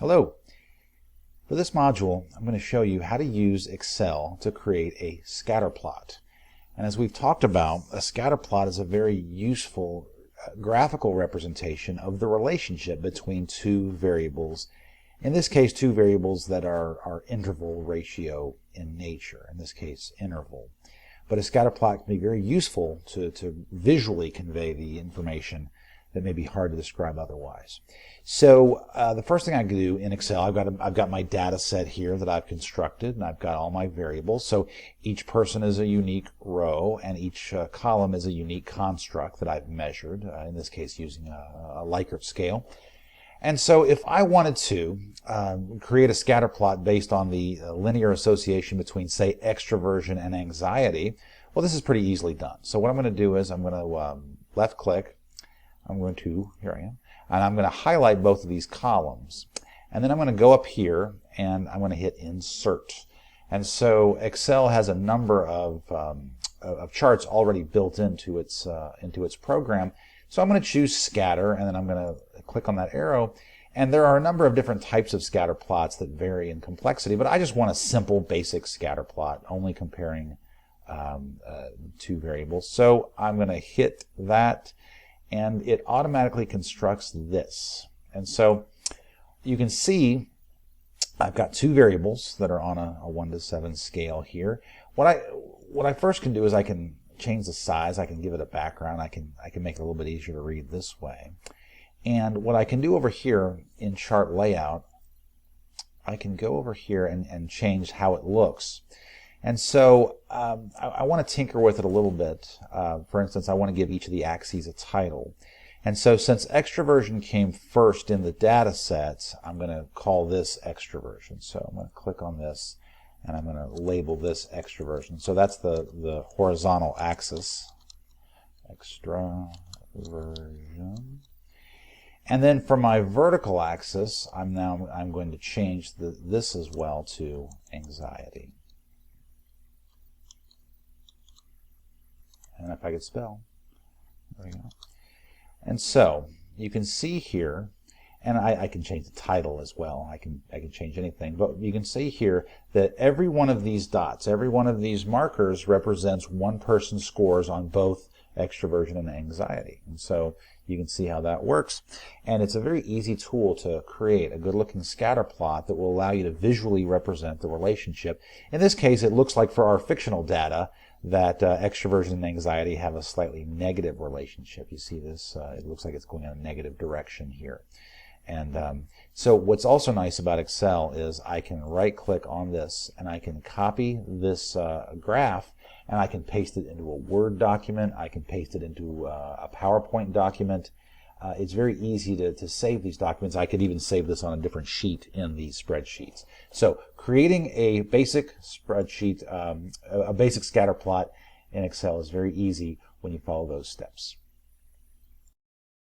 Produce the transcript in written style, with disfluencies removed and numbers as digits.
Hello. For this module, I'm going to show you how to use Excel to create a scatter plot. And as we've talked about, a scatter plot is a very useful graphical representation of the relationship between two variables. In this case, two variables that are interval ratio in nature, in this case, interval. But a scatter plot can be very useful to visually convey the information that may be hard to describe otherwise. So the first thing I can do in Excel, I've got my data set here that I've constructed, and I've got all my variables. So each person is a unique row, and each column is a unique construct that I've measured, in this case using a Likert scale. And so if I wanted to create a scatter plot based on the linear association between, say, extroversion and anxiety, well, this is pretty easily done. So what I'm going to do is I'm going to left click. Here I am, and I'm going to highlight both of these columns. And then I'm going to go up here and I'm going to hit Insert. And so Excel has a number of charts already built into its program. So I'm going to choose Scatter, and then I'm going to click on that arrow. And there are a number of different types of scatter plots that vary in complexity, but I just want a simple, basic scatter plot, only comparing two variables. So I'm going to hit that, and it automatically constructs this. And so you can see I've got two variables that are on a 1 to 7 scale here. What I first can do is I can change the size. I can give it a background. I can make it a little bit easier to read this way. And what I can do over here in chart layout, I can go over here and change how it looks. And so I want to tinker with it a little bit. For instance, I want to give each of the axes a title. And so since extroversion came first in the data sets, I'm going to call this extroversion. So I'm going to click on this, and I'm going to label this extroversion. So that's the horizontal axis, extroversion. And then for my vertical axis, I'm going to change this as well to anxiety. And if I could spell, there we go. And so you can see here, and I can change the title as well. I can change anything, but you can see here that every one of these dots, every one of these markers represents one person's scores on both extroversion and anxiety. And so you can see how that works. And it's a very easy tool to create a good-looking scatter plot that will allow you to visually represent the relationship. In this case, it looks like for our fictional data that extroversion and anxiety have a slightly negative relationship. You see this, it looks like it's going in a negative direction here. And so what's also nice about Excel is I can right-click on this, and I can copy this graph, and I can paste it into a Word document. I can paste it into a PowerPoint document. It's very easy to save these documents. I could even save this on a different sheet in these spreadsheets. So creating a basic spreadsheet, a basic scatter plot in Excel is very easy when you follow those steps.